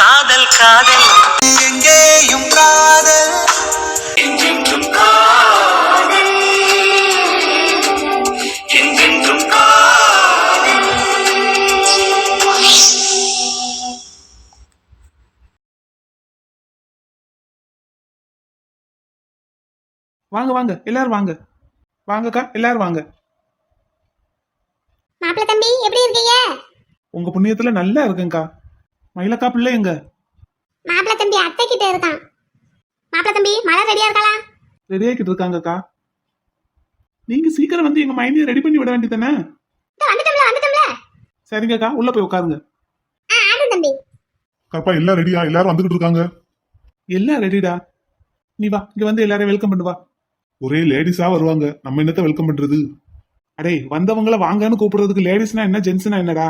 காதல் காதல் எங்கேயும் காதல் என்றென்றும் காதல் என்றென்றும் காதல். வாங்க வாங்க எல்லாரும் வாங்க. வாங்கக்கா எல்லாரும் வாங்க. மாப்பிள்ள தம்பி எப்படி இருக்கீங்க? உங்க புண்ணியத்துல நல்லா இருக்குங்கக்கா. மயிலக்கா பிள்ளை எங்க? மாப்பிள்ள தம்பி அத்தை கிட்ட இருக்கான். மாப்பிள்ள தம்பி மழை ரெடியா இருக்காளா? ரெடி ஆகிட்டு இருக்காங்கக்கா. நீங்க சீக்கிரம் வந்து எங்க மைண்டியை ரெடி பண்ணி விட வேண்டியதானே? வந்துட்டோம்ல. சரிங்கக்கா உள்ள போய் உட்காருங்க. ஆடும் தம்பி. கப்பா எல்லாம் ரெடியா? எல்லாரும் வந்துகிட்டு இருக்காங்க. எல்லாம் ரெடிடா. நீ வா இங்க வந்து எல்லாரையும் வெல்கம் பண்ணுவா. ஒரே லேடிஸா வருவாங்க, நம்ம என்னத்த வெல்கம் பண்றது? அடே வந்தவங்கள வாங்கன்னு கூப்பிடுறதுக்கு லேடிஸ்னா என்ன ஜென்ஸ்னா என்னடா?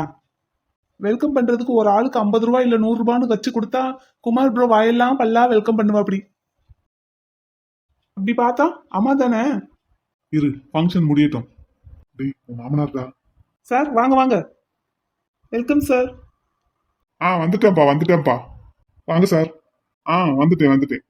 வெல்கம் பண்றதுக்கு ஒரு ஆளுக்கு 50 ரூபாய் இல்ல 100 ரூபான்னு வச்சு கொடுத்தா குமார் ப்ரோ வாயெல்லாம் பல்லா வெல்கம் பண்ணுவா. அப்படி பார்த்தா அம்மா தானே. இரு ஃபங்க்ஷன் முடியட்டும். டேய் உன் மாமனார்டா. சார் வாங்க வாங்க. Welcome sir. வந்துட்டேன்ப்பா. வாங்க சார். வந்துட்டேன்.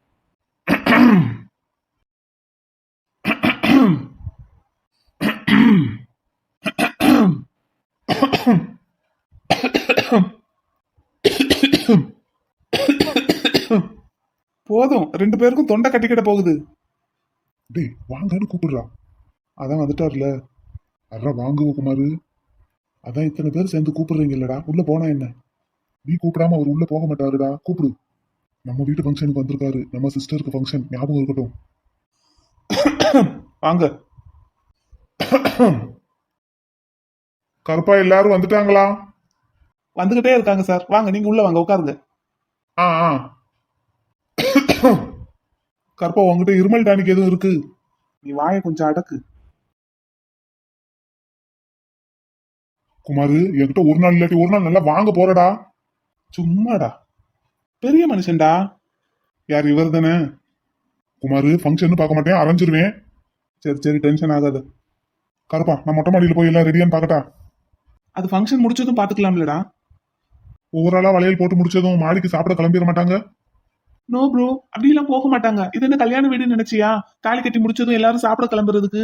போதும் 2 பேருக்கும் தொண்டை கட்டிக்கிட்ட போகுது. டேய் வாங்கன்னு கூப்பிடுறா. அதான் வந்துட்டார்ல. அதான் வாங்குவ குமாரு. அதான் இத்தனை பேர் சேர்ந்து கூப்பிடுறீங்க இல்லடா, உள்ள போனா என்ன? நீ கூப்பிடாம அவர் உள்ள போக மாட்டாருடா, கூப்பிடு. நம்ம வீட்டு ஃபங்க்ஷனுக்கு வந்திருக்காரு, நம்ம சிஸ்டருக்கு ஃபங்க்ஷன், ஞாபகம் இருக்கட்டும். வாங்க. கருப்பா எல்லாரும் வந்துட்டாங்களா? வந்துகிட்டே இருக்காங்க சார். வாங்க நீங்க உள்ள வாங்க உட்காருங்க. கருப்பா உங்ககிட்ட இருமல் டானிக் எதுவும் இருக்கு? நீ வாயை கொஞ்சம் அடக்கு. குமாரு என்கிட்ட ஒரு நாள் இல்லாட்டி ஒரு நாள் நல்லா வாங்க போறடா. சும்மாடா, பெரிய மனுஷன்டா. யார் இவர் தானே? குமாரு ஃபங்க்ஷன் பார்க்க மாட்டேன், அரைஞ்சிருவேன். சரி டென்ஷன் ஆகாது. கருப்பா நான் மொட்டை மாடியில் போய் எல்லாம் ரெடியான்னு பார்க்கட்டா? அது ஃபங்க்ஷன் முடிச்சதும் பாத்துக்கலாம்லடா. ஒவ்வொரு ஆளா வளையல் போட்டு முடிச்சதும் மாடிக்கு சாப்பிட கிளம்பிட மாட்டாங்க? நோ ப்ரோ, அப்படிலாம் போக மாட்டாங்க. இது என்ன கல்யாண வீடு நினைச்சியா? தாலி கட்டி முடிச்சதும் எல்லாரும் சாப்பிட கிளம்புறதுக்கு.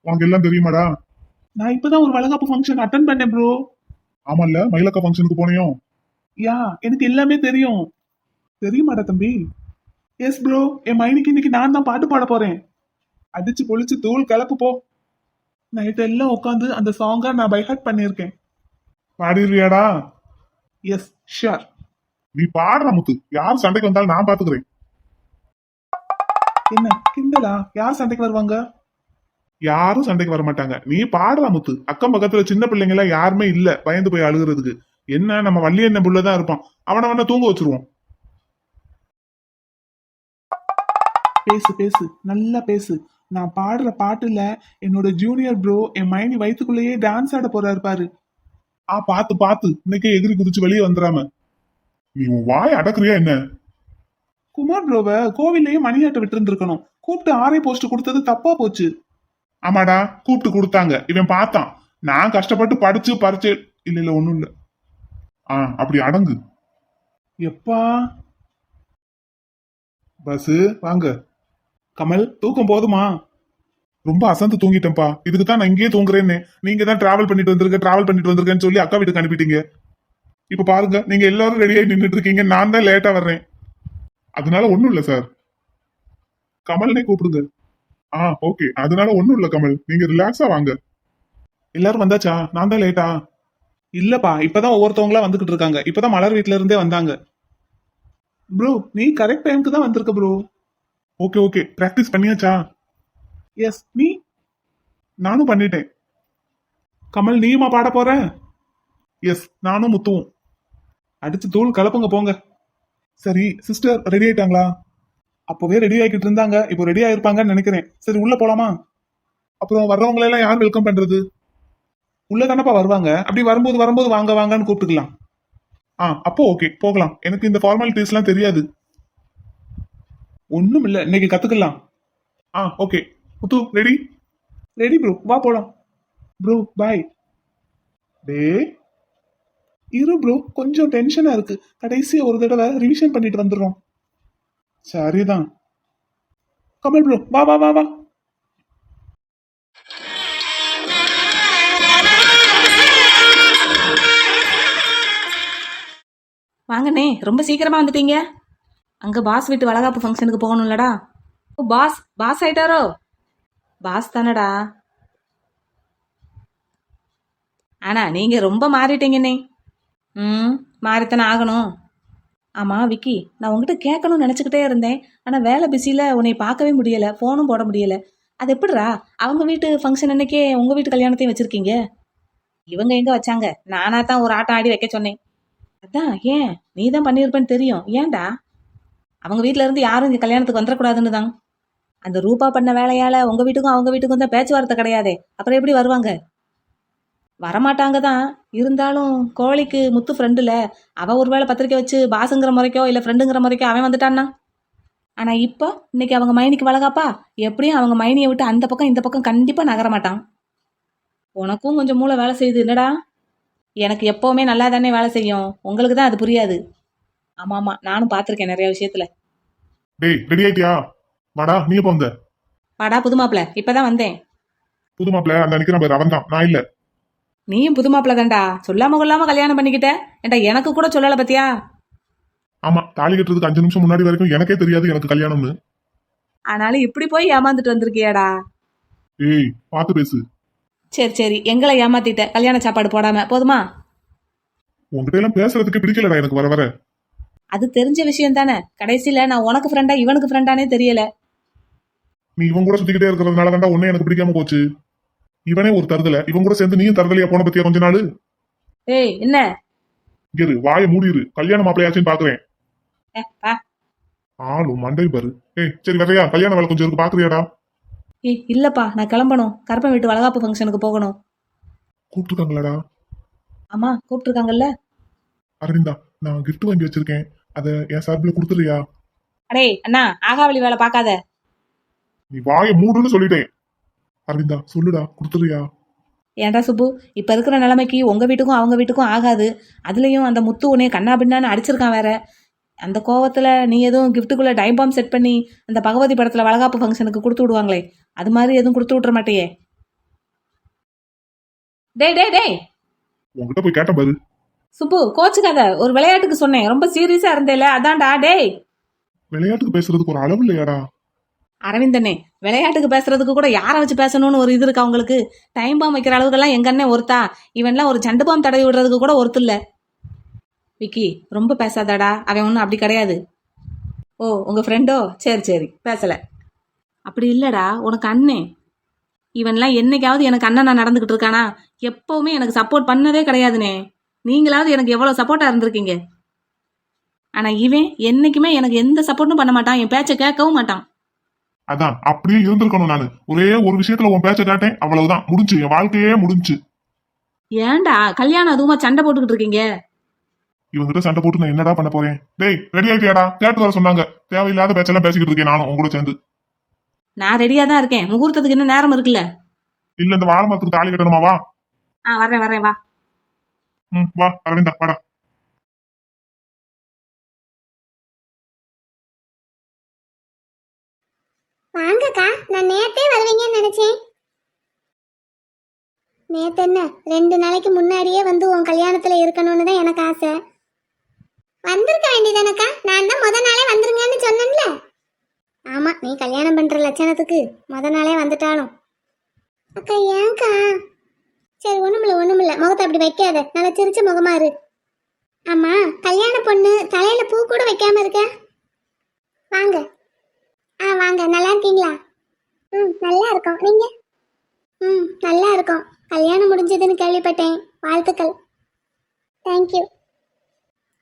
உனக்கு எல்லாம் தெரியுமாடா? நான் இப்பதான் ஒரு வளகாப்பு ஃபங்க்ஷன் அட்டன் பண்ணேன் ப்ரோ. ஆமால்ல, மயிலக்கா ஃபங்க்ஷனுக்கு போனியும்? யா எனக்கு எல்லாமே தெரியும். தெரியுமாடா தம்பி? எஸ் ப்ரோ, என் மைனிக்கு இன்னைக்கு நான் தான் பாட்டு பாட போறேன். அடிச்சு பொழிச்சு தூள் கலப்பு போ. நைட் எல்லாம் உட்காந்து அந்த சாங்கா நான் பைஹார்ட் பண்ணியிருக்கேன். பாடிடுவியாடா? Yes sure. நீ பாடுற முத்து, யார் சண்டைக்கு வந்தாலும் நான் பாத்துக்கிறேன். என்ன கிண்டலா? யார் சண்டைக்கு வருவாங்க? யாரும் சண்டைக்கு வர மாட்டாங்க. நீ பாடுற முத்து. அக்கம் பக்கத்துல சின்ன பிள்ளைங்க எல்லாம் யாருமே இல்ல பயந்து போய் அழுகுறதுக்கு. என்ன நம்ம வள்ளியண்ண புள்ளதான் இருப்பான், அவனை தூங்க வச்சிருவோம். பேசு நல்லா பேசு. நான் பாடுற பாட்டுல என்னோட ஜூனியர் ப்ரோ என் மைனி வயித்துக்குள்ளேயே டான்ஸ் ஆட போறாரு பாரு. பாத்து இன்னைக்கே எகிரி குதிச்சு வெளியே வந்துடாம. நீ உன் வாய் அடக்குறியா என்ன? குமார் ப்ரோவை கோவில்லையே மணியாட்ட விட்டு இருந்திருக்கணும். கூப்பிட்டு ஆரை போஸ்ட் கொடுத்தது தப்பா போச்சு. ஆமாடா, கூப்பிட்டு கொடுத்தாங்க, இவன் பார்த்தான். நான் கஷ்டப்பட்டு படிச்சு பறிச்சு. இல்ல ஒண்ணும் இல்ல. அப்படி அடங்கு. எப்பா பஸ் வாங்க. கமல், தூக்கம் போதுமா? ரொம்ப அசந்து தூங்கிட்டேன்ப்பா. இதுக்கு தான் நான் இங்கேயே தூங்குறேன்னு. நீங்க தான் டிராவல் பண்ணிட்டு வந்திருக்கேன்னு சொல்லி அக்கா வீட்டுக்கு அனுப்பிட்டீங்க. இப்ப பாருங்க, நீங்க எல்லாரும் ரெடியாகி நின்றுட்டு இருக்கீங்க, நான் தான் லேட்டா வர்றேன். அதனால ஒண்ணும் இல்ல சார். கமல்னே கூப்பிடுங்க. ஓகே, அதனால ஒண்ணும் இல்ல கமல், நீங்க ரிலாக்ஸா வாங்க. எல்லாரும் வந்தாச்சா? நான் தான் லேட்டா? இல்லப்பா, இப்பதான் ஒவ்வொருத்தவங்களா வந்துகிட்டு இருக்காங்க. இப்பதான் மலர் வீட்ல இருந்தே வந்தாங்க. ப்ரோ நீ கரெக்ட் டைமுக்கு தான் வந்திருக்க ப்ரோ. ஓகே பிராக்டிஸ் பண்ணியாச்சா? எஸ். நீ? நானும் பண்ணிட்டேன். கமல் நீயுமா பாட போற? எஸ், நானும் முத்துவும். அடிச்சு தூள் கலப்புங்க போங்க. சரி சிஸ்டர் ரெடி ஆயிட்டாங்களா? அப்பவே ரெடி ஆகிட்டு இருந்தாங்க, இப்போ ரெடி ஆயிருப்பாங்கன்னு நினைக்கிறேன். சரி உள்ள போலாமா? அப்புறம் வர்றவங்களை எல்லாம் யார் வெல்கம் பண்றது? உள்ள தானப்பா வருவாங்க. அப்படி வரும்போது வாங்க வாங்கன்னு கூப்பிட்டுக்கலாம். அப்போ ஓகே போகலாம். எனக்கு இந்த ஃபார்மாலிட்டிஸ் எல்லாம் தெரியாது. ஒண்ணும் இல்ல, இன்னைக்கு கத்துக்கலாம். ஓகே முத்து ரெடி? ரெடி ப்ரோ, வா போலாம். Bro bye. டே இரு ப்ரோ, கொஞ்சம் டென்ஷனா இருக்கு. கடைசியா ஒரு தடவை ரிவிஷன் பண்ணிட்டு வந்துடுறோம். சரிதான். கமல் ப்ரோ, வா வா வா வா. வாங்கண்ணே, ரொம்ப சீக்கிரமா வந்துட்டீங்க. அங்க பாஸ் வீட்டு வளகாப்பு ஃபங்க்ஷனுக்கு போகணும்லடா. ஓ, பாஸ் பாஸ் ஆயிட்டாரோ? பாஸ் தானடா. ஆனா நீங்க ரொம்ப மாறிட்டீங்கண்ணே. மாறித்தானே ஆகணும். ஆமா விக்கி, நான் உங்ககிட்ட கேட்கணும்னு நினைச்சுக்கிட்டே இருந்தேன். ஆனா வேலை பிஸியில உன்னை பார்க்கவே முடியல, போனும் போட முடியல. அது எப்படிடா அவங்க வீட்டு ஃபங்க்ஷன் அன்னைக்கே உங்க வீட்டு கல்யாணத்தையும் வச்சிருக்கீங்க? இவங்க எங்க வச்சாங்க? நானா தான் ஒரு ஆட்டம் ஆடி வைக்க சொன்னேன். அதான் ஏன் நீ தான் பண்ணியிருப்பேன்னு தெரியும். ஏன்டா? அவங்க வீட்ல இருந்து யாரும் இங்க கல்யாணத்துக்கு வந்துடக்கூடாதுன்னு தான். அந்த ரூபா பண்ண வேலையால உங்க வீட்டுக்கும் அவங்க வீட்டுக்கும் தான் பேச்சுவார்த்தை கிடையாதே, அப்புறம் எப்படி வருவாங்க? வரமாட்டாங்க தான். இருந்தாலும் கோழிக்கு முத்து ஃப்ரெண்டுல, அவ ஒருவேளை பத்திரிக்கை வச்சு பாசுங்கிற முறைக்கோ இல்ல ஃப்ரெண்டுங்கிற முறைக்கோ அவன் வந்துட்டான்னா. ஆனா இப்போ இன்னைக்கு அவங்க மைனிக்கு வளகாப்பா, எப்படியும் அவங்க மைனியை விட்டு அந்த பக்கம் இந்த பக்கம் கண்டிப்பா நகர மாட்டான். உனக்கும் கொஞ்சம் மூளை வேலை செய்யுது என்னடா? எனக்கு எப்பவுமே நல்லா தானே வேலை செய்யும், உங்களுக்கு தான் அது புரியாது. ஆமா ஆமா, நானும் பார்த்திருக்கேன் நிறைய விஷயத்துல. டேய் ரெடி ஆயிட்டியா? வாடா, நீ எப்போ வந்த? வாடா புது மாப்பிள, இப்பதான் வந்தேன். புது மாப்பிள்ள அந்த நிக்கிற பாரு, அவன் தான், நான் இல்ல. நீயும் புது மாப்பிள தான்டா, சொல்லாம கொள்ளாம கல்யாணம் பண்ணிக்கிட்ட. ஏன்டா எனக்கு கூட சொல்லல பத்தியா? ஆமா, தாலி கட்டுறதுக்கு 5 நிமிஷம் முன்னாடி வரைக்கும் எனக்கே தெரியாது எனக்கு கல்யாணம்னு. ஆனாலும் இப்படி போய் ஏமாந்துட்டு வந்திருக்கியாடா. ஏய் பார்த்து பேசு. சரி சரி, எங்களை ஏமாத்திட்ட கல்யாண சாப்பாடு போடாம, போதுமா? உங்ககிட்ட எல்லாம் பேசுறதுக்கு பிடிக்கலடா எனக்கு வர வர. அது தெரிஞ்ச விஷயம் தானே. கடைசியில நான் உனக்கு ஃப்ரெண்டா இவனுக்கு ஃப்ரெண்டானே தெரியல. நீ இவன் கூட சுத்திக்கிட்டே இருக்கிறதுனால தான்டா உன்னை எனக்கு பிடிக்காம போச்சு. இவனே ஒரு தருதல, இவன் கூட சேர்ந்து நீயும் தருதலையா போன பத்தியா கொஞ்ச நாள்? ஏய் என்ன? இரு, வாயை மூடிரு, கல்யாண மாப்பிளையாச்சுன்னு பாக்குறேன். வா. ஆளும் மண்டை பாரு. ஏய் சரி வரையா, கல்யாண வேலை கொஞ்சம் இருக்கு, பாக்குறியாடா? ஏய் இல்லப்பா, நான் கிளம்பணும். கருப்பன் வீட்டு வளகாப்பு ஃபங்க்ஷனுக்கு போகணும். கூப்பிட்டுருக்காங்களாடா? ஆமா கூப்பிட்டுருக்காங்கல்ல. அரவிந்தா, நான் கிஃப்ட் வாங்கி வச்சிருக்கேன், அத என் சார்பில் கொடுத்துறியா? அடே அண்ணா, ஆகாவளி வேலை பார்க்காத. நீ வாயை மூடுன்னு சொல்லிட்டேன். அரவிந்தா சொல்லுடா, கொடுத்துறியா? ஏன்டா சுப்பு, இப்ப இருக்கிற நிலைமைக்கு உங்க வீட்டுக்கும் அவங்க வீட்டுக்கும் ஆகாது. அதுலயும் அந்த முத்து உன்னைய கண்ணா பின்னான்னு அடிச்சிருக்கான் வேற. அந்த கோவத்துல நீ எதுவும் கிஃப்ட்டுக்குள்ள டைம் பாம் செட் பண்ணி அந்த பகவதி படத்துல வளகாப்பு ஃபங்க்ஷனுக்கு கொடுத்து விடுவாங்களே, அது மாதிரி எதுவும் கொடுத்து விட்டுற மாட்டியே? டேய் டேய் டேய், உன்கிட்ட போய் கேட்ட பாரு. சுப்பு கோச்சுக்காத, ஒரு விளையாட்டுக்கு சொன்னேன், ரொம்ப சீரியஸா இருந்தேல, அதான்டா. டேய் விளையாட்டுக்கு பேசுறதுக்கு ஒரு அளவு இல்லையாடா? அரவிந்தனே, விளையாட்டுக்கு பேசுறதுக்கு கூட யாரை வச்சு பேசணும்னு ஒரு இது இருக்கா உங்களுக்கு? டைம் பாம் வைக்கிற அளவுக்கெல்லாம் எங்க அண்ணன் ஒருத்தா? இவன்லாம் ஒரு சண்டு பாம் தடவி விடுறதுக்கு கூட ஒருத்து இல்ல. விக்கி ரொம்ப பேசாதாடா, அவன் ஒன்றும் அப்படி கிடையாது. ஓ உங்க ஃப்ரெண்டோ? சரி சரி, பேசல. அப்படி இல்லடா, உனக்கு அண்ணே. இவன்லாம் என்னைக்காவது எனக்கு அண்ணனா நடந்துகிட்டு இருக்கானா? எப்பவுமே எனக்கு சப்போர்ட் பண்ணதே கிடையாதுனே. நீங்களாவது எனக்கு எவ்வளவு சப்போர்ட்டா இருந்திருக்கீங்க. ஆனா இவன் என்னைக்குமே எனக்கு எந்த சப்போர்ட்டும் பண்ண மாட்டான், என் பேச்சை கேட்கவும் மாட்டான். அதான் அப்படியே இருந்திருக்கணும். நானு ஒரே ஒரு விஷயத்துல உன் பேச்ச காட்டேன், அவ்வளவுதான், முடிஞ்சு, என் வாழ்க்கையே முடிஞ்சு. ஏன்டா கல்யாணம் அதுவுமா சண்டை போட்டுக்கிட்டு இருக்கீங்க? இவங்கிட்ட சண்டை போட்டு நான் என்னடா பண்ண போறேன்? டேய் ரெடி ஆயிட்டியாடா? கேட்டு வர சொன்னாங்க, தேவையில்லாத பேச்செல்லாம் பேசிக்கிட்டு இருக்கேன் நானும் உங்க கூட சேர்ந்து. நான் ரெடியா தான் இருக்கேன், முகூர்த்தத்துக்கு இன்னும் நேரம் இருக்குல்ல. இல்ல இந்த வாழை மரத்துக்கு தாலி கட்டணுமா? வா. வரேன் வரேன், வா. வா அரவிந்தா, வாடா. வாங்கக்கா, நான் நேத்தே வருவீங்கன்னு நினைச்சேன். நேத்து என்ன, 2 நாளைக்கு முன்னாடியே வந்து உன் கல்யாணத்துல இருக்கணும்னு தான் எனக்கு ஆசை. வந்திருக்க வேண்டியதானக்கா, நான் தான் முத நாளே வந்துருங்கன்னு சொன்னேன்ல. ஆமா, நீ கல்யாணம் பண்ற லட்சணத்துக்கு முத நாளே வந்துட்டாலும். அக்கா ஏன்க்கா? சரி ஒண்ணுமில்ல, முகத்தை அப்படி வைக்காத, நல்லா சிரிச்ச முகமா இரு. ஆமா, கல்யாண பொண்ணு தலையில பூ கூட வைக்காம இருக்க. வாங்க. வாங்க, நல்லா இருக்கீங்களா? நல்லா இருக்கோம். நீங்க? நல்லா இருக்கோம். கல்யாணம் முடிஞ்சதுன்னு கேள்விப்பட்டேன், வாழ்த்துக்கள். தேங்க்யூ.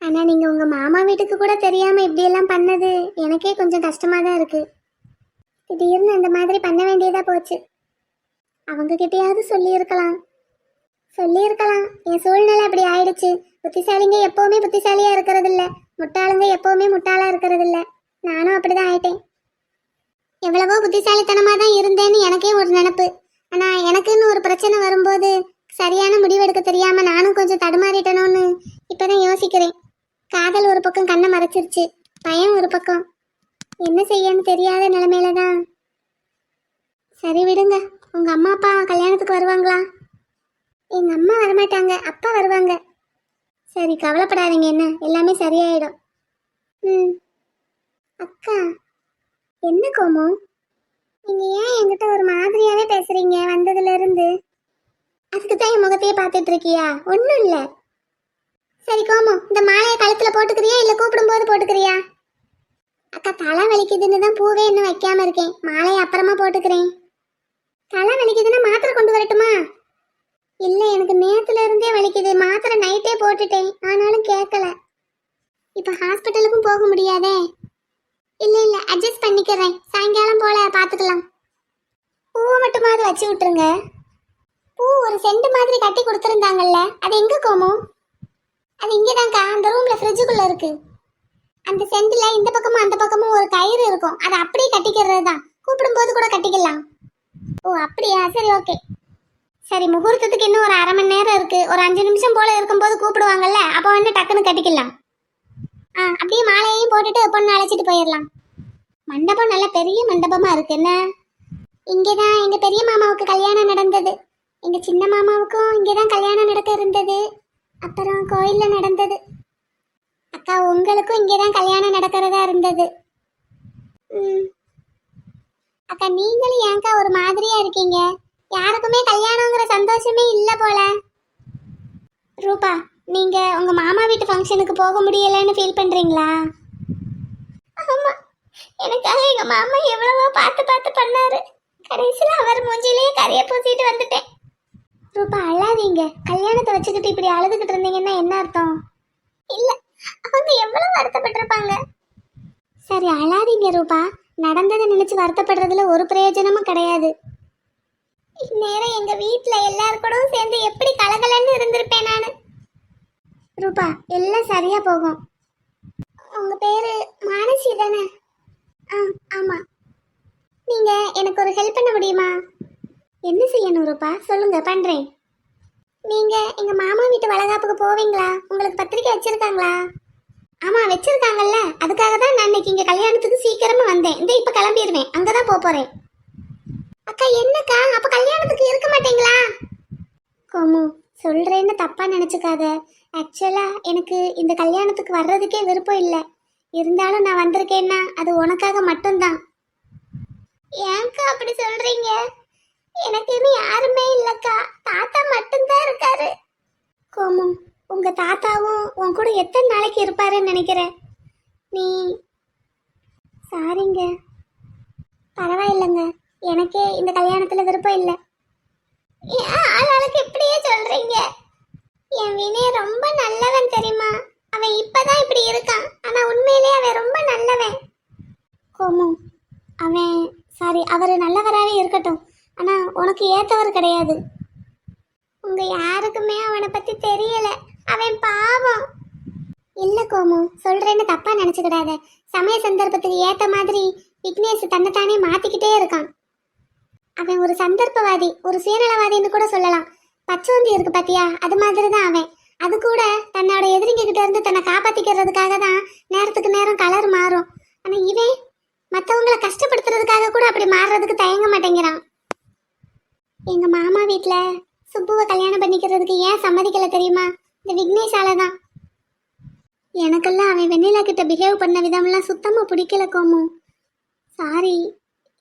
ஆனா நீங்க உங்க மாமா வீட்டுக்கு கூட தெரியாம இப்படி எல்லாம் பண்ணது எனக்கே கொஞ்சம் கஷ்டமா தான் இருக்கு. திடீர்னு அந்த மாதிரி பண்ண வேண்டியதா போச்சு. அவங்க கிட்டயாவது சொல்லியிருக்கலாம். என் சூழ்நிலை அப்படி ஆயிடுச்சு. புத்திசாலிங்க எப்பவுமே புத்திசாலியா இருக்கிறது இல்ல, முட்டாளுங்க எப்பவுமே முட்டாளா இருக்கிறது இல்ல. நானும் அப்படிதான் ஆயிட்டேன். எவ்வளவோ புத்திசாலித்தனமா தான் இருந்தேன்னு எனக்கே ஒரு நினைப்பு. ஆனா எனக்குன்னு ஒரு பிரச்சனை வரும்போது சரியான முடிவெடுக்க தெரியாம நானும் கொஞ்சம் தடுமாறிட்டேனோன்னு இப்பதான் யோசிக்கிறேன். காதல் ஒரு பக்கம் கண்ணை மறைச்சிருச்சு, பயம் ஒரு பக்கம். என்ன செய்யன்னு தெரியாத நிலைமையில தான். சரி விடுங்க. உங்க அம்மா அப்பா கல்யாணத்துக்கு வருவாங்களா? எங்க அம்மா வரமாட்டாங்க, அப்பா வருவாங்க. சரி கவலைப்படாதீங்க, என்ன எல்லாமே சரியாயிடும். ம். அக்கா, என்ன கோமு, நீங்க ஏன் என்கிட்ட ஒரு மாதிரியாவே பேசுறீங்க வந்ததுல இருந்து? அதுக்கு தான் என் முகத்தையே பார்த்துட்டு இருக்கியா? ஒன்றும் இல்லை. சரி கோமு, இந்த மாலையை கழுத்துல போட்டுக்கிறியா இல்லை கூப்பிடும்போது போட்டுக்கிறியா? அக்கா தலை வலிக்குதுன்னு தான் பூவே இன்னும் வைக்காம இருக்கேன். மாலையை அப்புறமா போட்டுக்கிறேன். தலை வலிக்குதுன்னா மாத்திரை கொண்டு வரட்டுமா? இல்லை, எனக்கு நேத்துல இருந்தே வலிக்குது. மாத்திரை நைட்டே போட்டுட்டேன், ஆனாலும் கேட்கல. இப்போ ஹாஸ்பிட்டலுக்கும் போக முடியாதே. இல்லை இல்லை, அட்ஜஸ்ட் பண்ணிக்கிறேன். சாயங்காலம் போல பார்த்துக்கலாம். பூவை மட்டுமாவது வச்சு விட்டுருங்க. பூ ஒரு செண்டு மாதிரி கட்டி கொடுத்துருந்தாங்கல்ல, அது எங்க கோமு? அது இங்கேதான்க்கா, அந்த ரூம்ல ஃப்ரிட்ஜுக்குள்ள இருக்கு. அந்த செண்டுல இந்த பக்கமும் அந்த பக்கமும் ஒரு கயிறு இருக்கும், அதை அப்படியே கட்டிக்கிறது தான். கூப்பிடும்போது கூட கட்டிக்கலாம். ஓ அப்படியா, சரி ஓகே. சரி, முகூர்த்தத்துக்கு இன்னும் ஒரு 1/2 மணி நேரம் இருக்கு. ஒரு 5 நிமிஷம் போல இருக்கும்போது கூப்பிடுவாங்கல்ல, அப்போ வந்து டக்குன்னு கட்டிக்கலாம். அப்படியே மாலையையும் போட்டுட்டு பொண்ணு அழைச்சிட்டு போயிடலாம். மண்டபம் நல்ல பெரிய மண்டபமா இருக்கு. என்ன, இங்கேதான் எங்க பெரிய மாமாவுக்கு கல்யாணம் நடந்தது. எங்க சின்ன மாமாவுக்கும் இங்கேதான் கல்யாணம் நடக்க இருந்தது. அப்புறம் கோயில்ல நடந்தது. அக்கா உங்களுக்கும் இங்கேதான் கல்யாணம் நடக்கிறதா இருந்தது. அக்கா நீங்களும் ஏன்க்கா ஒரு மாதிரியா இருக்கீங்க? யாருக்குமே கல்யாணங்கிற சந்தோஷமே இல்ல போல. ரூபா, நீங்க உங்க மாமா வீட்டு ஃபங்க்ஷனுக்கு போக முடியலன்னு ஃபீல் பண்றீங்களா? ஆமா, எனக்காக எங்க மாமா எவ்வளவோ பார்த்து பார்த்து பண்ணாரு. கடைசியில் அவர் மூஞ்சிலேயே கரைய பூசிட்டு வந்துட்டேன். ரூபா அழாதீங்க. கல்யாணத்தை வச்சுக்கிட்டு இப்படி அழுதுகிட்டு இருந்தீங்கன்னா என்ன அர்த்தம்? இல்ல, அவங்க எவ்வளவு வருத்தப்பட்டிருப்பாங்க. சரி அழாதீங்க ரூபா. நடந்ததை நினைச்சு வருத்தப்படுறதுல ஒரு பிரயோஜனமும் கிடையாது. இந்நேரம் எங்க வீட்டுல எல்லாரும் கூட சேர்ந்து எப்படி கலகலன்னு இருந்திருப்பேன் நானு. ரூபா, எல்லாம் சரியா போகும். உங்க பேரு மானசி தானே? ஆமா. நீங்க எனக்கு ஒரு ஹெல்ப் பண்ண முடியுமா? என்ன செய்யணும் ரூபா, சொல்லுங்க, பண்றேன். நீங்க எங்க மாமா வீட்டு வளகாப்புக்கு போவீங்களா? உங்களுக்கு பத்திரிக்கை வச்சிருக்காங்களா? ஆமா வச்சிருக்காங்கல்ல, அதுக்காக தான் நான் இன்னைக்கு இங்க கல்யாணத்துக்கு சீக்கிரமா வந்தேன். இந்த இப்ப கிளம்பிடுவேன், அங்கதான் போறேன். அக்கா என்னக்கா, அப்ப கல்யாணத்துக்கு இருக்க மாட்டீங்களா? கோமு, சொல்றேன்னு தப்பா நினைச்சுக்காத. ஆக்சுவலா எனக்கு இந்த கல்யாணத்துக்கு வர்றதுக்கே விருப்பம் இல்லை. இருந்தாலும் நான் வந்திருக்கேன்னா அது உனக்காக மட்டும்தான். ஏன்க்கா அப்படி சொல்றீங்க? எனக்கு இன்னும் யாருமே இல்லக்கா, தாத்தா மட்டும்தான் இருக்காரு. கோமு, உங்க தாத்தாவும் உன் கூட எத்தனை நாளைக்கு இருப்பாருன்னு நினைக்கிறேன் நீ? சாரிங்க. பரவாயில்லைங்க, எனக்கே இந்த கல்யாணத்துல விருப்பம் இல்லை. ஆளாளுக்கு இப்படியே சொல்றீங்க. என் வினய் ரொம்ப நல்லவன் தெரியுமா? அவன் இப்பதான் இப்படி இருக்கான், ஆனா உண்மையிலே அவன் ரொம்ப நல்லவன். கோமு, அவன் சாரி, அவர் நல்லவராகவே இருக்கட்டும், ஆனா உனக்கு ஏத்தவர் கிடையாது. உங்க யாருக்குமே அவனை பத்தி தெரியல. அவன் பாவம். இல்ல கோமு, சொல்றேன்னு தப்பா நினைச்சுக்கிடாத. சமய சந்தர்ப்பத்துக்கு ஏத்த மாதிரி விக்னேஷ் தன்னைத்தானே மாத்திக்கிட்டே இருக்கான். அவன் ஒரு சந்தர்ப்பவாதி, ஒரு சுயநலவாதின்னு கூட சொல்லலாம். பச்சோந்தி இருக்கு பாத்தியா, அது மாதிரி தான் அவன். அது கூட தன்னோட எதிரிங்க கிட்ட இருந்து தன்னை காப்பாத்திக்கிறதுக்காக தான் நேரத்துக்கு நேரம் கலர் மாறும். ஆனா இவன் மற்றவங்களை கஷ்டப்படுத்துறதுக்காக கூட அப்படி மாறுறதுக்கு தயங்க மாட்டேங்கிறான். எங்க மாமா வீட்டுல சுப்புவை கல்யாணம் பண்ணிக்கிறதுக்கு ஏன் சம்மதிக்கல தெரியுமா? இந்த விக்னேஷால தான். எனக்கெல்லாம் அவன் வெண்ணிலா கிட்ட பிஹேவ் பண்ண விதம்லாம் சுத்தமா பிடிக்கல கோமு. சாரி,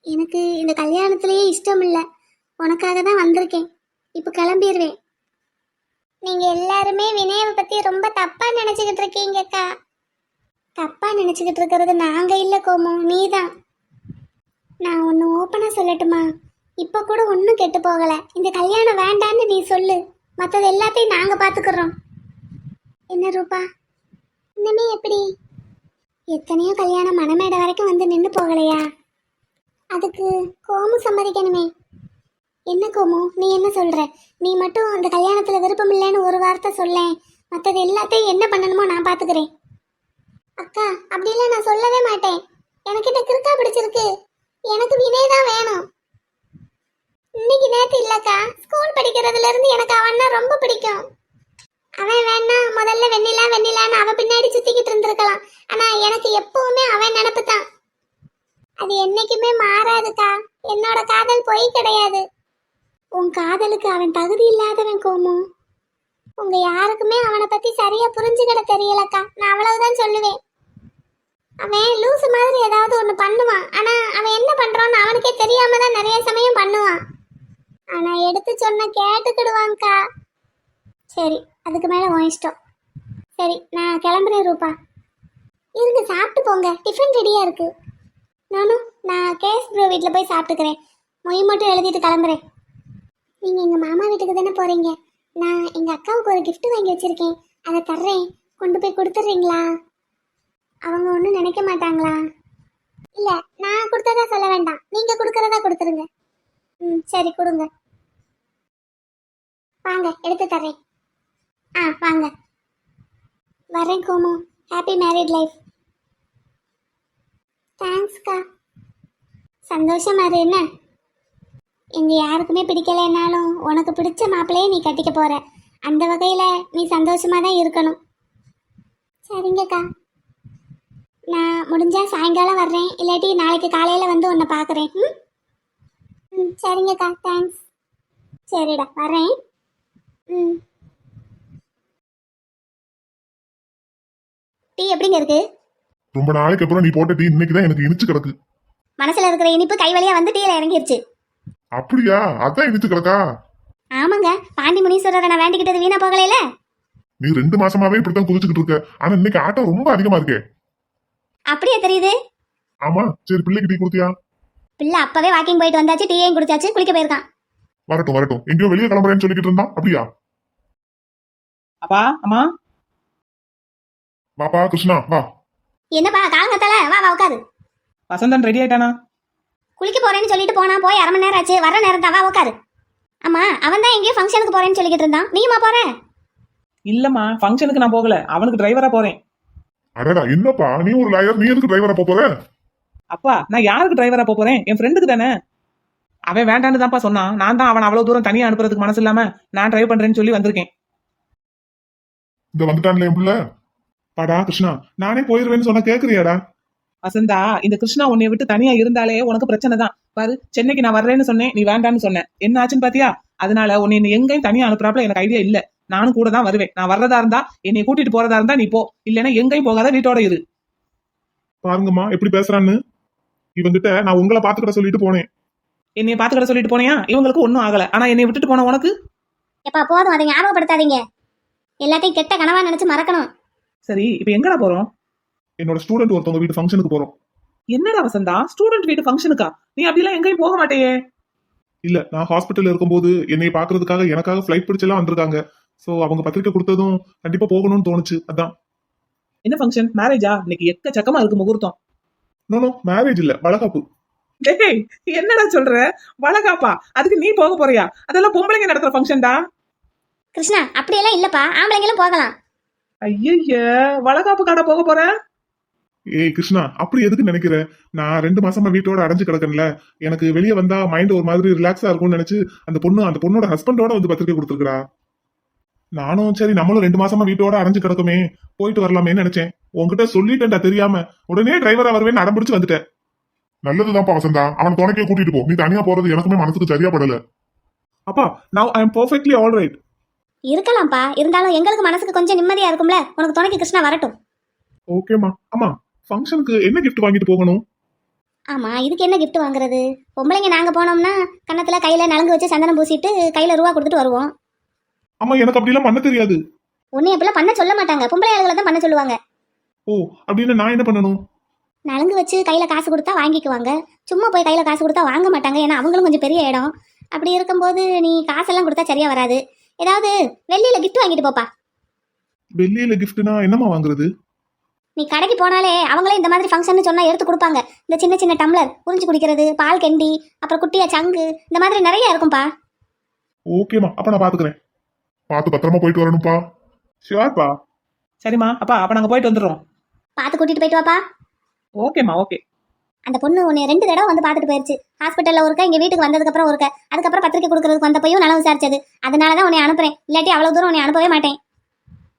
எனக்கு இந்த கல்யாணத்திலேயே இஷ்டம் இல்லை. உனக்காக தான் வந்திருக்கேன். இப்போ கிளம்பிடுவேன். நீங்க எல்லாருமே வினயை பத்தி ரொம்ப தப்பா நினைச்சுக்கிட்டு இருக்கீங்கக்கா. தப்பா நினைச்சுக்கிட்டு இருக்கிறது நாங்க இல்ல கோமு, நீதான். நான் ஒன்னு ஓப்பனா சொல்லட்டுமா? இப்ப கூட ஒன்னும் கெட்டு போகல. இந்த கல்யாணம் வேண்டான்னு நீ சொல்லு, மற்றது எல்லாத்தையும் நாங்க பாத்துக்கிறோம். என்ன ரூபா, இன்னமே எப்படி? எத்தனையோ கல்யாணம் மணமேடை வரைக்கும் வந்து நின்று போகலையா? அதுக்கு கோமு சம்மதிக்கணுமே. என்ன கோமு, நீ என்ன சொல்ற? நீ மட்டும் அந்த கல்யாணத்துல விருப்பம் இல்லைன்னு ஒரு வார்த்தை சொல்லேன், மற்றது எல்லாத்தையும் என்ன பண்ணணுமோ நான் பாத்துக்கிறேன். அக்கா, அப்படிலாம் நான் சொல்லவே மாட்டேன். எனக்கு இந்த கிறுக்கா பிடிச்சிருக்கு. எனக்கு வினய் தான் வேணும். இன்னைக்கு நேத்து இல்லக்கா, ஸ்கூல் படிக்கிறதுல இருந்து எனக்கு அவன்னா ரொம்ப பிடிக்கும். அவன் வேணா முதல்ல வெண்ணிலா வெண்ணிலான்னு அவன் பின்னாடி சுத்திக்கிட்டு இருந்திருக்கலாம். ஆனா எனக்கு எப்பவுமே அவன் நினப்பு தான். அது என்னைக்குமே மாறாதுக்கா. என்னோட காதல் பொய் கிடையாது. உன் காதலுக்கு அவன் தகுதி இல்லாதவன் கோமு. உங்க யாருக்குமே அவனை பத்தி சரியா புரிஞ்சுக்கிட தெரியலக்கா. நான் அவ்வளவுதான் சொல்லுவேன். அவன் லூசு மாதிரி ஏதாவது ஒண்ணு பண்ணுவான். ஆனா அவன் என்ன பண்றான்னு அவனுக்கே தெரியாம தான் நிறைய சமயம் பண்ணுவான். ஆனா எடுத்து சொன்ன கேட்டுக்கிடுவான்க்கா. சரி, அதுக்கு மேல உன் இஷ்டம். சரி, நான் கிளம்புறேன் ரூபா. இருங்க, சாப்பிட்டு போங்க, டிஃபன் ரெடியா இருக்கு. நானும் நான் கேஸ் ப்ரோ வீட்டில் போய் சாப்பிட்டுக்கிறேன். மொய் மட்டும் எழுதிட்டு கிளம்புறேன். நீங்க எங்க மாமா வீட்டுக்கு தானே போறீங்க? நான் எங்க அக்காவுக்கு ஒரு gift வாங்கி வச்சிருக்கேன், அதை தர்றேன். கொண்டு போய் கொடுத்துட்றீங்களா? அவங்க ஒன்றும் நினைக்க மாட்டாங்களா? இல்ல, நான் கொடுத்ததா சொல்ல வேண்டாம், நீங்க கொடுக்கறதா கொடுத்துருங்க. சரி, கொடுங்க. வாங்க, எடுத்து தர்றேன். வாங்க. வரேன் கோமு. Happy married life. தேங்க்ஸ்க்கா. சந்தோஷமா இரு. என்ன, எங்க யாருக்குமே பிடிக்கலைன்னாலும் உனக்கு பிடிச்ச மாப்பிள்ளையே நீ கட்டிக்க போற. அந்த வகையில நீ சந்தோஷமா தான் இருக்கணும். சரிங்கக்கா, நான் முடிஞ்சா சாயங்காலம் வர்றேன், இல்லாட்டி நாளைக்கு காலையில வந்து உன்னை பார்க்குறேன். சரிங்கக்கா, தேங்க்ஸ். சரிடா, வரேன். டீ எப்படிங்க இருக்கு? ரொம்ப நாளைக்கு அப்புறம் நீ போட்ட டீ இன்னைக்கு தான் எனக்கு இனிச்சு கிடக்கு. மனசுல இருக்கிற இனிப்பு கை வழியா வந்து டீல இறங்கிருச்சு. அப்படியா? அதான் இனிச்சு கிடக்கா? ஆமாங்க, பாண்டி முனீஸ்வரரை நான் வேண்டிக்கிட்டது வீணா போகலையில. நீ 2 மாசமாவே இப்படித்தான் குதிச்சுக்கிட்டு இருக்க. ஆனா இன்னைக்கு ஆட்டம் ரொம்ப அதிகமா இருக்கே. அப்படியே தெரியுது. ஆமா, சரி, பிள்ளைக்கு டீ கொடுத்தியா? பிள்ளை அப்பவே வாக்கிங் போயிட்டு வந்தாச்சு, டீயையும் குடிச்சாச்சு, குளிக்க போயிருக்கான். வரட்டும் வரட்டும், எங்கேயோ வெளியே கிளம்புறேன்னு சொல்லிக்கிட்டு இருந்தான். அப்படியா? அப்பா அம்மா. வாப்பா கிருஷ்ணா, வா. என்னப்பா காலங்கத்தால? வா வா, உட்காரு. வசந்தன் ரெடி ஆயிட்டானா? குளிக்க போறேன்னு சொல்லிட்டு போனா, போய் 1/2 மணி நேரம் ஆச்சு, வர நேரம் தான். வா உட்காரு. ஆமா, அவன் தான் எங்கேயோ ஃபங்க்ஷனுக்கு போறேன்னு சொல்லிக்கிட்டு இருந்தான். நீயுமா போற? இல்லம்மா, ஃபங்க்ஷனுக்கு நான் போகல, அவனுக்கு டிரைவரா போறேன். அடடா, என்னப்பா நீ ஒரு லாயர், நீ எதுக்கு டிரைவரா போற? அப்பா, நான் யாருக்கு டிரைவரா போறேன்? என் ஃப்ரெண்டுக்கு தானே. அவன் வேண்டான்னு தான்ப்பா சொன்னான். நான் தான் அவன் அவ்வளவு தூரம் தனியா அனுப்புறதுக்கு மனசு இல்லாம நான் டிரைவ் பண்றேன்னு சொல்லி வந்திருக்கேன். இந்த வந்துட்டான்ல என் பிள்ளை. பாடா கிருஷ்ணா, நானே போயிருவேன்னு சொன்னா கேக்குறியாடா? வசந்தா, இந்த கிருஷ்ணா உன்னை விட்டு தனியா இருந்தாலே உனக்கு பிரச்சனை தான். பாரு, சென்னைக்கு நான் வர்றேன்னு சொன்னேன், நீ வேண்டான்னு சொன்னேன். என்ன ஆச்சுன்னு பாத்தியா? அதனால உன்னை எங்கேயும் தனியா அனுப்புறாப்புல எனக்கு ஐடியா இல்ல. நானும் கூட தான் வருவேன். நான் வர்றதா இருந்தா, என்னை கூட்டிட்டு போறதா இருந்தா நீ போ, இல்லைன்னா எங்கேயும் போகாத, வீட்டோட இரு. பாருங்கம்மா எப்படி பேசுறான்னு. இவங்கிட்ட நான் உங்களை பாத்துக்கிட்ட சொல்லிட்டு போனேன். என்னைய பாத்துக்கிட்ட சொல்லிட்டு போனியா? இவங்களுக்கு ஒன்னும் ஆகல. ஆனா என்னை விட்டுட்டு போன உனக்கு? எப்பா போதும், அதை ஞாபகப்படுத்தாதீங்க. எல்லாத்தையும் கெட்ட கனவா நினைச்சு மறக்கணும். சரி, இப்ப எங்கடா போறோம்? என்னோட ஸ்டூடெண்ட் ஒருத்தவங்க வீட்டு ஃபங்க்ஷனுக்கு போறோம். என்னடா வசந்தா, ஸ்டூடெண்ட் வீட்டு ஃபங்க்ஷனுக்கா? நீ அப்படிலாம் எங்கேயும் போக மாட்டேயே. இல்ல, நான் ஹாஸ்பிட்டல்ல இருக்கும்போது என்னை பாக்குறதுக்காக எனக்காக ஃபிளைட் பிடிச்செல்லாம் வந்திருக்காங்க. சோ அவங்க பத்திரிக்கை கொடுத்ததும் கண்டிப்பா போகணும்னு தோணுச்சு, அதான். என்ன ஃபங்க்ஷன்? மேரேஜா? இன்னைக்கு எக்கச்சக்கமா இருக்கு முகூர்த்தம். நோ, மேரேஜ் இல்ல, வளகாப்பு. டேய், என்னடா சொல்ற? வளகாப்பா? அதுக்கு நீ போக போறியா? அதெல்லாம் பொம்பளைங்க நடத்துற ஃபங்க்ஷன்டா. கிருஷ்ணா, அப்படியெல்லாம் இல்லப்பா, ஆம்பளைங்களும் போகலாம். ஐய, வளகாப்பு கடை போக போற? ஏய் கிருஷ்ணா, அப்படி எதுக்கு நினைக்கிற? நான் 2 மாசமா வீட்டோட அடைஞ்சு கிடக்கேன்ல. எனக்கு வெளியே வந்தா மைண்ட் ஒரு மாதிரி ரிலாக்ஸா இருக்கும்னு நினைச்சு அந்த பொண்ணோட ஹஸ்பண்டோட வந்து பத்திரிக்கை கொடுத்துருக்கா. நானும் சரி நம்மளும் 2 மாசமா வீட்டோட அடைஞ்சு கிடக்குமே, போயிட்டு வரலாமேன்னு நினைச்சேன். உன்கிட்ட சொல்லிட்டேன்டா தெரியாம. உடனே டிரைவரா வருவேன்னு அடம்பிடிச்சு வந்துட்டேன். நல்லதுதான்ப்பா வசந்தா, அவன் துணைக்கே கூட்டிட்டு போ. நீ தனியா போறது எனக்குமே மனசுக்கு சரியா படல. அப்பா, now I am perfectly all right. இருக்கலாம்ப்பா, இருந்தாலும் எங்களுக்கு மனசுக்கு கொஞ்சம் நிம்மதியா இருக்கும்ல. உனக்கு துணைக்கு கிருஷ்ணா வரட்டும். ஓகேம்மா. அம்மா, ஃபங்க்ஷனுக்கு என்ன gift வாங்கிட்டு போகணும்? ஆமா, இதுக்கு என்ன gift வாங்குறது? பொம்பளைங்க நாங்க போனோம்னா கன்னத்துல கையில நலங்கு வச்சு சந்தனம் பூசிட்டு கையில ரூபா கொடுத்துட்டு வருவோம். அம்மா, எனக்கு அப்படிலாம் பண்ண தெரியாது. உன்னை எப்பெல்லாம் பண்ண சொல்ல மாட்டாங்க, பொம்பளை ஆளுகளை தான் பண்ண சொல்லுவாங்க. ஓ, அப்படின்னு நான் என்ன பண்ணணும்? நலங்கு வச்சு கையில காசு கொடுத்தா வாங்கிக்குவாங்க. சும்மா போய் கையில காசு கொடுத்தா வாங்க மாட்டாங்க, ஏன்னா அவங்களும் கொஞ்சம் பெரிய இடம். அப்படி இருக்கும்போது நீ காசெல்லாம் கொடுத்தா சரியா வராது. ஏதாவது வெள்ளியில gift வாங்கிட்டு போப்பா. வெள்ளியில கிஃப்ட்னா என்னம்மா வாங்குறது? நீ கடைக்கு போனாலே அவங்களே இந்த மாதிரி ஃபங்க்ஷன் சொன்னா எடுத்து கொடுப்பாங்க. இந்த சின்ன சின்ன டம்ளர், உறிஞ்சு குடிக்கிறது, பால் கெண்டி, அப்புறம் குட்டியா சங்கு, இந்த மாதிரி நிறைய இருக்கும்பா. ஓகேம்மா, அப்ப நான் பாத்துக்கிறேன். பார்த்து பத்திரமா போயிட்டு வரணும்ப்பா. ஷியோர்ப்பா. சரிம்மா, அப்ப நாங்க போயிட்டு வந்துடுறோம். பார்த்து கூட்டிட்டு போயிட்டு வாப்பா. ஓகேம்மா, ஓகே. அந்த பொண்ணு உன்னை 2 தடவை வந்து பார்த்துட்டு போயிருச்சு. ஹாஸ்பிட்டல்ல ஒருக்க, இங்க வீட்டுக்கு வந்ததுக்கு அப்புறம் ஒருக்க, அதுக்கப்புறம் பத்திரிக்கை கொடுக்கறதுக்கு வந்தப்பையும் நலம் விசாரிச்சது. அதனாலதான் உன்னை அனுப்புறேன், இல்லாட்டி அவ்வளவு தூரம் உன்னை அனுப்பவே மாட்டேன்.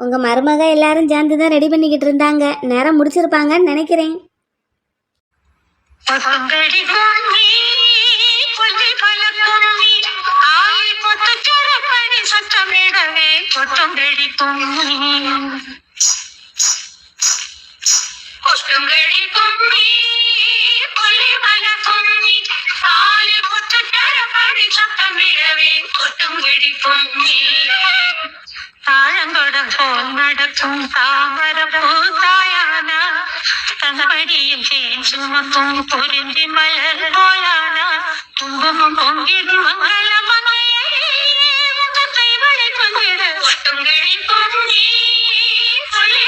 உங்க மருமக எல்லாரும் சேர்ந்து தான் ரெடி பண்ணிக்கிட்டு இருந்தாங்க. நேரம் முடிச்சிருப்பாங்கன்னு நினைக்கிறேன். பொங்கடி பொங்கி பொல்லி பல பொங்கி ஆயி பொத்து சுரப்படி சத்தமிடவே பொங்கடி பொங்கி பொங்கடி பொங்கி பொல்லி பல பொங்கி ஆயி பொத்து சுரப்படி சத்தமிடவே பொங்கடி பொங்கி தாழங்கொடம் போல் நடக்கும் தாமர பூத்தாயானா தங்கடியில் தேன் சுமக்கும் பொருந்தி மலர் போலானா குங்குமம் பொங்கிடும் மங்கள மங்கையை முகத்தை மழை பொங்கிட பொங்கடி பொங்கி சொல்லி